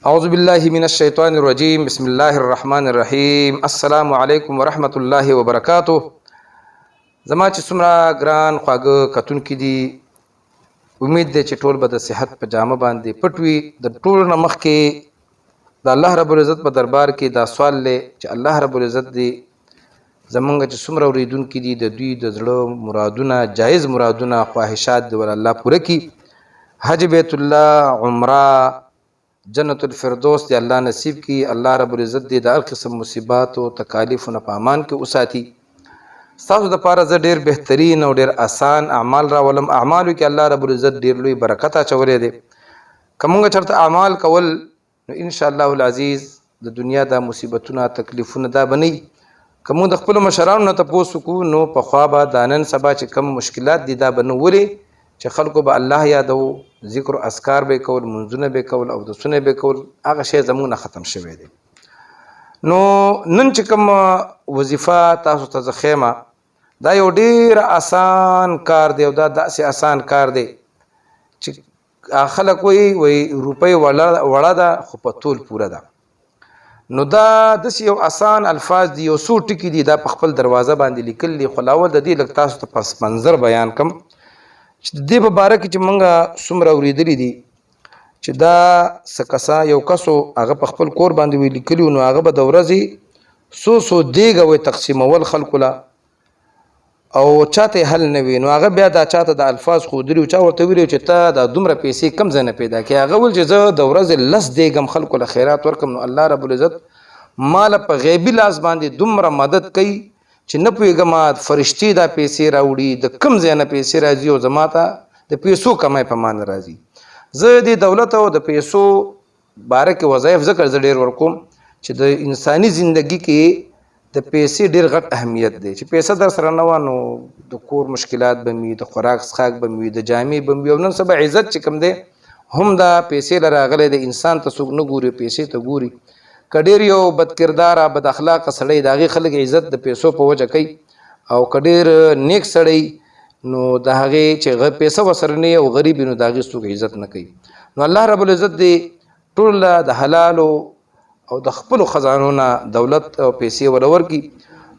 أعوذ بالله من الشيطان الرجيم بسم الله الرحمن الرحيم السلام علیکم ورحمة الله وبرکاته. زما چې څومره ګران خواږه کتونکي دي، امید دی چې ټول به د صحت په جامه باندې پټ وي. د ټولو نه مخکې د الله رب العزت په دربار کې دا سوال دی چې الله رب العزت دی زمونږ چې څومره اوریدونکي دي د دوی د زړه مرادونه، جایز مرادونه، خواهشات دی ول الله پوره کړي. حج بیت الله، عمره، جنت الفردوس دی الله نصیب کی. الله رب العزت دی د هر قسم مصیبات او تکالیف نه پامان کې وساتي. تاسو د پاره زه ډیر بهترین او ډیر آسان اعمال راولم. اعمالو کې الله رب العزت ډیر لوی برکت اچولې دي. کومه چرته اعمال کول نو ان شاء الله العزیز د دنیا د مصیبتونو تکلیفونو دا بنئ. کوم د خپل مشرانو نه تاسو کو نو په خوا به دانن سبا چې کم مشکلات دي دا بنوري چې خلکو به الله یادو، ذکر او اذکار به کول، منځونه به کول او د سنې به کول. هغه شی زمونه ختم شوی دی. نو نن چې کوم وظیفه تاسو ته خیمه دا یو ډیر آسان کار دی او دا داسې آسان کار دی چې خلک وایي روپۍ وړه ده خو په تول پوره ده. نو دا داسې یو آسان الفاظ دي، یو څو ټکي دي دا په خپل دروازه باندې لیکل دي. خو لاول د دې لږ تاسو ته پس منظر بیان کم چې د دې په باره کې چې مونږه څومره اورېدلي دي چې دا څه کسا یو کسو هغه په خپل کور باندې وی لیکلي نو هغه به د ورځې څو دیګه وی تقسیمول خلکو له او چاته حل نه وي. نو هغه بیا دا چاته د الفاظ خودري او چا ورته ویلي چې ته دا دومره پیسې کم ځای نه پیدا کړې. هغه ول چې زه د ورځې لس دیګم خلکو له خیرات ورکم نو الله رب العزت مال په غیبي لاس باندې دومره مدد کوي چې نه پوهېږم فرشتي دا پیسې راوړي د کم ځای نه پیسې راځي او زما ته د پیسو کمای په مان راځي. زه د دولت او د پیسو باره کې وظایف ذکر زه ډېر ورکوم چې د انساني زندگی کې د پیسې ډېر غټ اهمیت دی. چې پیسه در سره نه وه نو د کور مشکلات به وي، د خوراک څښاک به وي، د جامې به وي او نن سبا عزت چې کوم دی هم دا پیسې له راغلی د انسان ته څوک نه ګوري، پیسې ته ګوري. که ډېر یو بد کرداره بد اخلاقه سړی د هغې خلک عزت د پیسو په وجه کوي او که ډېر نیک سړی نو د هغې چې پیسه ورسره نه او غریب نو د هغې څوک عزت نه کوي. نو الله رب العزت دې ټول د حلالو او د خپلو خزانو نه دولت او پیسې وله ورکړي.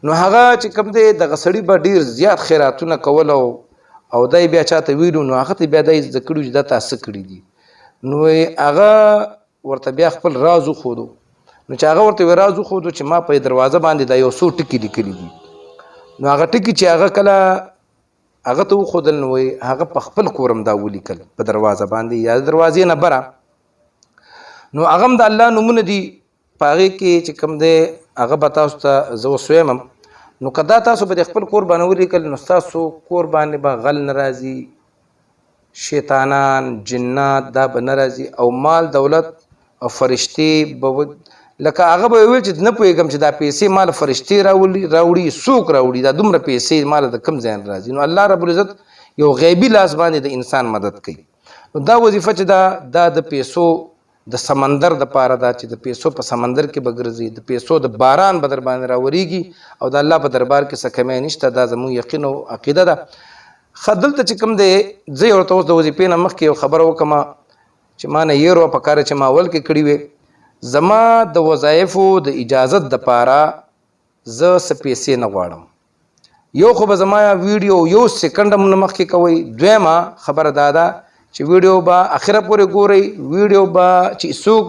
نو هغه چې کوم دی دغه سړي به ډېر زیات خیراتونه کول او دی بیا چاته ویلو نو هغه ته بیا دی زده کړي چې دا تا څه کړي دي. نو هغه ورته بیا خپل راز وښودو. نو چې هغه ورته راز وښودو چې ما په دروازه باندې دا یو څو ټکي لیکلي دي. نو هغه ټکي چې هغه کله هغه ته وښودل نو هغه په خپل کورم دا ولیکل په دروازه باندې یا دروازې نه بره. نو هغه هم د الله نومونه دي په هغې کې چې کوم دی هغه به تاسو ته زه اوس ویمم. نو که دا تاسو به د خپل کور باندې ولیکل نو ستاسو کور باندې به غل نه راځي، شیطانان، جنات دا به نه راځي او مال دولت او فرشتې به لکه هغه به ویل چې نه پوهېږم چې دا پیسې مال فرشتې راوړي څوک راوړي، دا دومره پیسې مال د کم ځای راځي. نو الله رب العزت یو غیبي لاس باندې د انسان مدد کوي. نو دا وظیفه چې دا د پیسو د سمندر د پاره دا چې د پیسو په سمندر کې به ګرځي، د پیسو د باران به در باندې راورېږي او د الله په دربار کې څه کمی نشته. دا زموږ یقین او عقیده ده. ښه دلته چې کوم دی زه یې ورته اوس د وظیفې نه مخکې یو خبره وکړم چې ما نه یې روه په کار چې ما اول کې کړي وې. زما د وظایفو د اجازت د پاره زه څه پیسې نه غواړم. یو خو به زما ویډیو یو سیکنډ هم نه مخکې کوئ. دویمه خبره دا ده چې ویډیو به اخره پورې ګورئ. ویډیو به چې څوک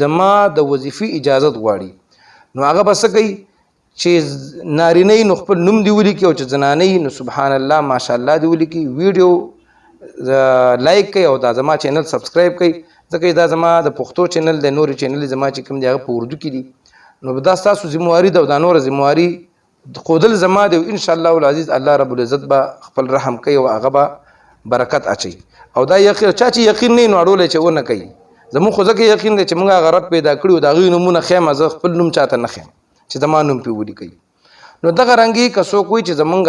زما د وظیفې اجازت غواړي نو هغه به څه کوي چې نارینه نو خپل نوم دی ولیکي او چې زنانه نو سبحان الله ماشاءالله دی ولیکي. ویډیو لایک کوي او دا زما چینل سبسکرایب کوي ځکه دا زما د پښتو چینل د نورې چینل زما چې کوم دی هغه په اردو کې دي. نو دا ستاسو ذمواري ده او دا نوره ذمواري ښودل زما دی. ان شاء الله العزیز الله رب العزت به خپل رحم کوي او هغه به برکت اچي. او دا یقین چا چې یقین نه نو اړولی چې ونه کوي. زموږ خو ځکه یقین دی چې موږ هغه رب پیدا کړي او د هغوی نومونه ښیم، زه خپل نوم چاته نه ښیم چې زما نوم پرې ولیکئ. نو دغه رنګې که څوک وایي چې زمونږ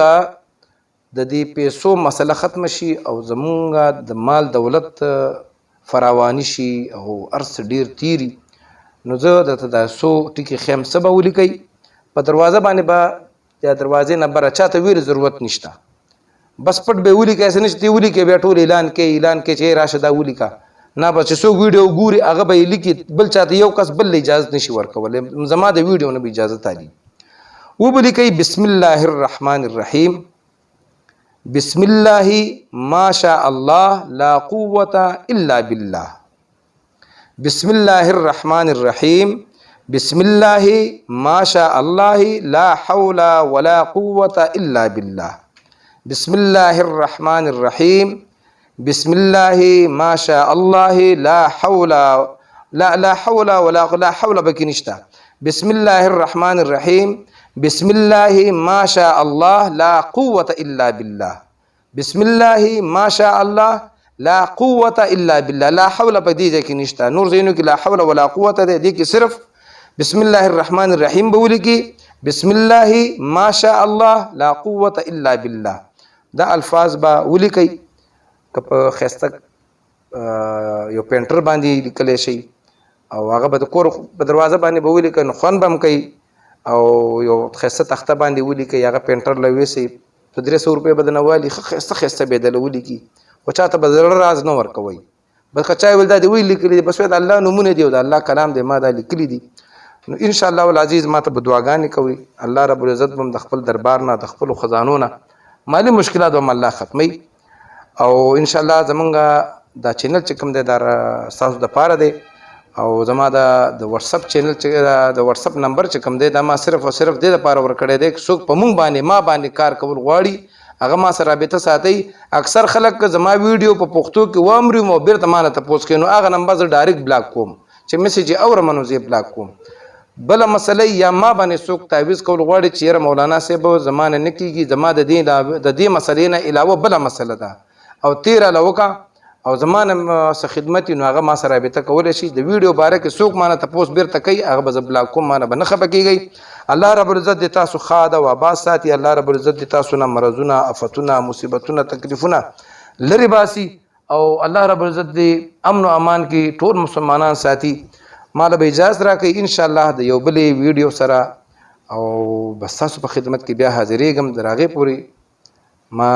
د دې پیسو مسله ختمه شي او زمونږ د مال دولت فراواني شي او هر څه ډېر تیري نو زه درته دا څو ټکي ښیم. څه به ولیکئ په دروازه باندې به یا دروازې نه بره چاته ویلو ضرورت نشته. بس پټ به ولیکئ، هسې نه چې ته ولیکئ بیا ټول اعلان کوي چې راشه دا ولیکه. نه به چې څوک ویډیو ګوري هغه به یې لیکي بل چاته یو کس بل اجازه نشي ورکولی زما د ویډیو نه به اجازه تالي وبلیکئ بسم الله الرحمن الرحیم بسم الله ما شاء الله لا قوة إلا بالله بسم الله الرحمن الرحيم بسم الله ما شاء الله لا حول ولا قوة إلا بالله بسم الله الرحمن الرحيم بسم الله ما شاء الله لا حول لا حول ولا حول بكنشتا بسم الله الرحمن الرحيم بسم الله ما شاء الله لا قوة إلا بالله بسم الله ما شاء الله لا قوة إلا بالله لا حول بدي کې نشتا نور زینو کې لا حول ولا قوة دې کې صرف بسم الله الرحمن الرحيم بولي کې بسم الله ما شاء الله لا قوة إلا بالله دا الفاظ با ولیکي که په خسته یو پینټر باندې لیکل شي او هغه به د کور په دروازه باندې به ولیکي نو خوان بم کوي او یو خسته تخته باندې ولیکي هغه پینټر لويسي په 300 روپے بدنوالي خسته بدل ولیکي او چاته بدل راز نه ورکوي بل خچای ول دا دی وی لیکلي بس د الله نمونه دی او د الله کلام دی ما دا لیکلي دي نو ان شاء الله العزيز ما ته دعاګانې کوي الله رب العزت بم د خپل دربار نه د خپل خزانو نه مالی مشکلات هم الله ختمي او ان شاء الله زمونږ دا چینل چې کوم دی دا تاسو د پاره دی او زما د واتس اپ چینل چې د واتس اپ نمبر چې کوم دی دا ما صرف او صرف د لپاره ورکړی دی څوک په مونږ باندې ما باندې کار کول غواړي هغه ما سره رابطه ساتي اکثر خلک زما ویډیو په پښتو کې وامري مو بیرته مانه تاسو کې نو هغه نمبر زه ډایرکټ بلاک کوم چې میسج اور منو زه بلاک کوم بل مسله یا ما باندې څوک تعویض کول غواړي چې مولانا صاحب زمانه نکیږي زما د دې مسلې نه علاوه بل مسله ده او 13 لوکا او زمانه س خدمت نو هغه ما سره رابطه کول شي د ویډیو باره کې څوک مانه تاسو بیرته کوي هغه به بلاک کوم مانه بنه خبرېږي الله رب العزت د تاسو خاده و اباس ساتي الله رب العزت د تاسو نه مرزونه افتونه مصیبتونه تکلیفونه لری باسي او الله رب العزت د امن او امان کې ټول مسلمانان ساتي مال به اجازه راکړي ان شاء الله د یو بلې ویډیو سره او بس تاسو په خدمت کې بیا حاضرېږم دراغه پوری ما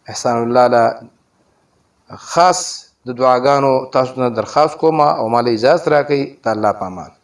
احسان الله لا خاص د دعاګانو تاسو نه درخواست کوم او مال اجازه راکړي د الله په امان